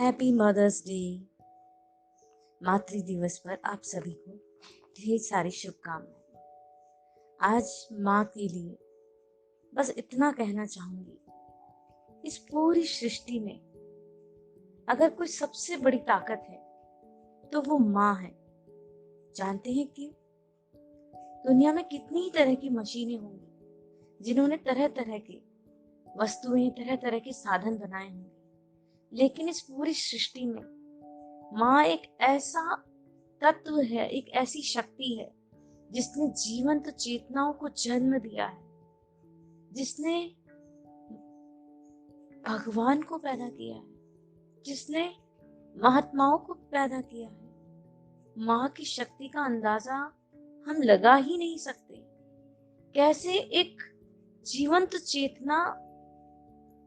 Happy mother's day. मातृ दिवस पर आप सभी को ढेर सारी शुभकामनाएं। आज माँ के लिए बस इतना कहना चाहूंगी, इस पूरी सृष्टि में अगर कोई सबसे बड़ी ताकत है तो वो माँ है। जानते हैं क्यों? दुनिया में कितनी तरह की मशीनें होंगी जिन्होंने तरह तरह की वस्तुएं, तरह तरह के साधन बनाए होंगे, लेकिन इस पूरी सृष्टि में माँ एक ऐसा तत्व है, एक ऐसी शक्ति है जिसने जीवंत चेतनाओं को जन्म दिया है, जिसने भगवान को पैदा किया है, जिसने महात्माओं को पैदा किया है। माँ की शक्ति का अंदाजा हम लगा ही नहीं सकते। कैसे एक जीवंत चेतना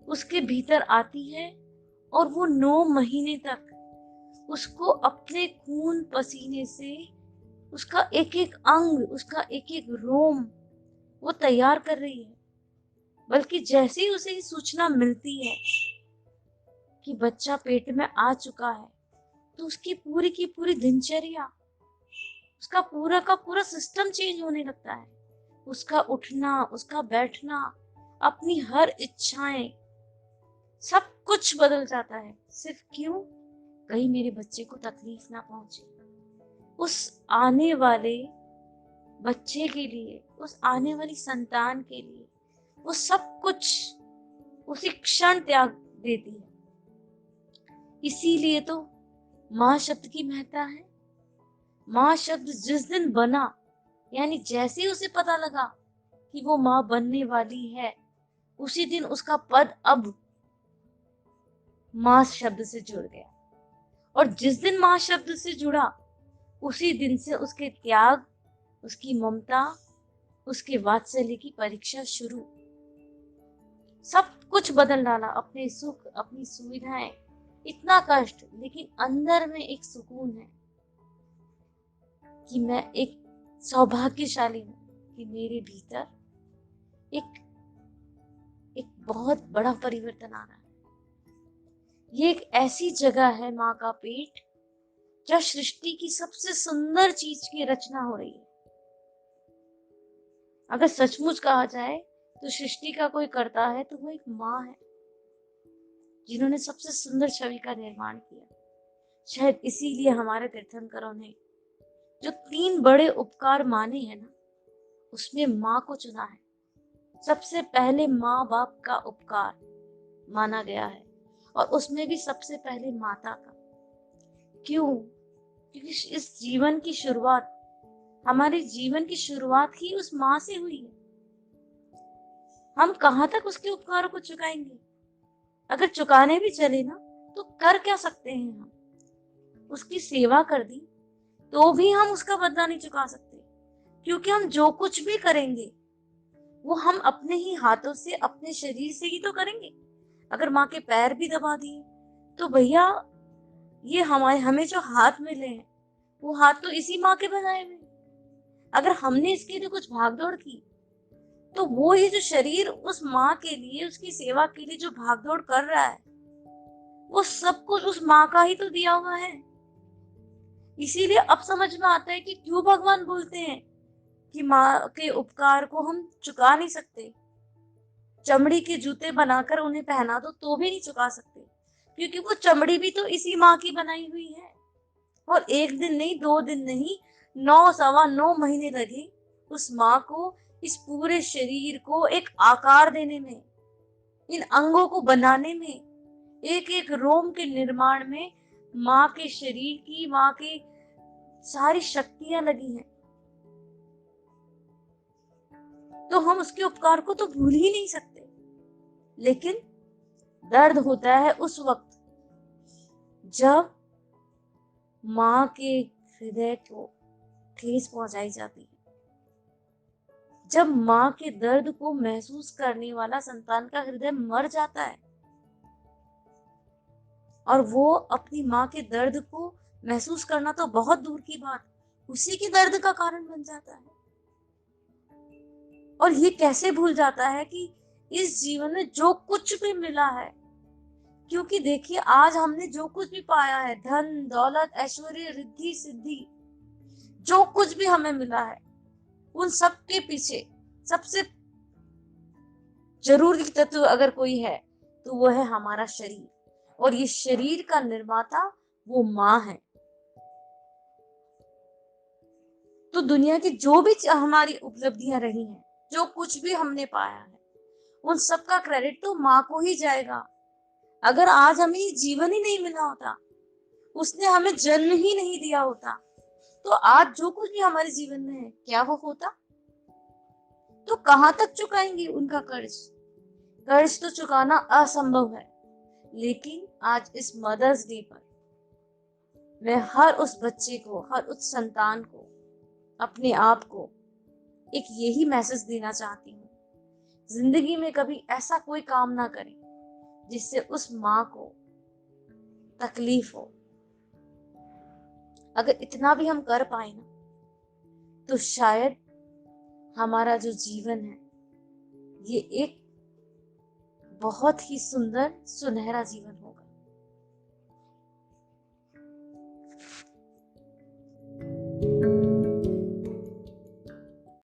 उसके भीतर आती है और वो 9 महीने तक उसको अपने खून पसीने से उसका एक एक अंग, उसका एक एक रोम वो तैयार कर रही है। बल्कि जैसे ही उसे सूचना मिलती है कि बच्चा पेट में आ चुका है, तो उसकी पूरी की पूरी दिनचर्या, उसका पूरा का पूरा सिस्टम चेंज होने लगता है। उसका उठना, उसका बैठना, अपनी हर इच्छाएं, सब कुछ बदल जाता है। सिर्फ क्यों? कहीं मेरे बच्चे को तकलीफ ना पहुंचे। उस आने वाले बच्चे के लिए, उस आने वाली संतान के लिए वो सब कुछ उसी क्षण त्याग देती है। इसीलिए तो माँ शब्द की महत्ता है। माँ शब्द जिस दिन बना, यानी जैसे ही उसे पता लगा कि वो माँ बनने वाली है, उसी दिन उसका पद अब माँ शब्द से जुड़ गया। और जिस दिन माँ शब्द से जुड़ा, उसी दिन से उसके त्याग, उसकी ममता, उसके वात्सल्य की परीक्षा शुरू। सब कुछ बदल डाला, अपने सुख, अपनी सुविधाएं, इतना कष्ट, लेकिन अंदर में एक सुकून है कि मैं एक सौभाग्यशाली हूं कि मेरे भीतर एक एक बहुत बड़ा परिवर्तन आ रहा है। ये एक ऐसी जगह है, माँ का पेट, जहाँ सृष्टि की सबसे सुंदर चीज की रचना हो रही है। अगर सचमुच कहा जाए तो सृष्टि का कोई करता है तो वो एक माँ है, जिन्होंने सबसे सुंदर छवि का निर्माण किया। शायद इसीलिए हमारे तीर्थंकरों ने जो 3 बड़े उपकार माने हैं ना, उसमें माँ को चुना है। सबसे पहले माँ बाप का उपकार माना गया है, और उसमें भी सबसे पहले माता का। क्यों? क्योंकि इस जीवन की शुरुआत, हमारे जीवन की शुरुआत ही उस माँ से हुई है। हम कहाँ तक उसके उपकारों को चुकाएंगे? अगर चुकाने भी चले ना, तो कर क्या सकते हैं हम? उसकी सेवा कर दी तो भी हम उसका बदला नहीं चुका सकते, क्योंकि हम जो कुछ भी करेंगे वो हम अपने ही हाथों से, अपने शरीर से ही तो करेंगे। अगर माँ के पैर भी दबा दिए तो भैया, ये हमारे हमें जो हाथ मिले हैं वो हाथ तो इसी माँ के बनाए हुए। अगर हमने इसके लिए कुछ भागदौड़ की, तो वो ही जो शरीर उस माँ के लिए, उसकी सेवा के लिए जो भागदौड़ कर रहा है, वो सब कुछ उस माँ का ही तो दिया हुआ है। इसीलिए अब समझ में आता है कि क्यों भगवान बोलते हैं कि माँ के उपकार को हम चुका नहीं सकते। चमड़ी के जूते बनाकर उन्हें पहना दो तो भी नहीं चुका सकते, क्योंकि वो चमड़ी भी तो इसी माँ की बनाई हुई है। और एक दिन नहीं, 2 दिन नहीं, 9 सवा 9 महीने लगे उस माँ को इस पूरे शरीर को एक आकार देने में, इन अंगों को बनाने में, एक एक रोम के निर्माण में। माँ के शरीर की, माँ की सारी शक्तियां लगी हैं। तो हम उसके उपकार को तो भूल ही नहीं सकते। लेकिन दर्द होता है उस वक्त जब माँ के हृदय को ठेस पहुंचाई जाती है, जब माँ के दर्द को महसूस करने वाला संतान का हृदय मर जाता है और वो अपनी माँ के दर्द को महसूस करना तो बहुत दूर की बात, उसी के दर्द का कारण बन जाता है। और ये कैसे भूल जाता है कि इस जीवन में जो कुछ भी मिला है, क्योंकि देखिए आज हमने जो कुछ भी पाया है, धन दौलत ऐश्वर्य रिद्धि सिद्धि, जो कुछ भी हमें मिला है, उन सब के पीछे सबसे जरूरी तत्व अगर कोई है तो वो है हमारा शरीर। और ये शरीर का निर्माता वो माँ है। तो दुनिया की जो भी हमारी उपलब्धियां रही हैं, जो कुछ भी हमने पाया है, उन सब का क्रेडिट तो माँ को ही जाएगा। अगर आज हमें ये जीवन ही नहीं मिला होता, उसने हमें जन्म ही नहीं दिया होता, तो आज जो कुछ भी हमारे जीवन में है क्या वो होता? तो कहाँ तक चुकाएंगे उनका कर्ज? कर्ज तो चुकाना असंभव है। लेकिन आज इस मदर्स डे पर मैं हर उस बच्चे को, हर उस संतान को, अपने आप को एक यही मैसेज देना चाहती हूँ, जिंदगी में कभी ऐसा कोई काम ना करें जिससे उस माँ को तकलीफ हो। अगर इतना भी हम कर पाए ना, तो शायद हमारा जो जीवन है ये एक बहुत ही सुंदर सुनहरा जीवन हो।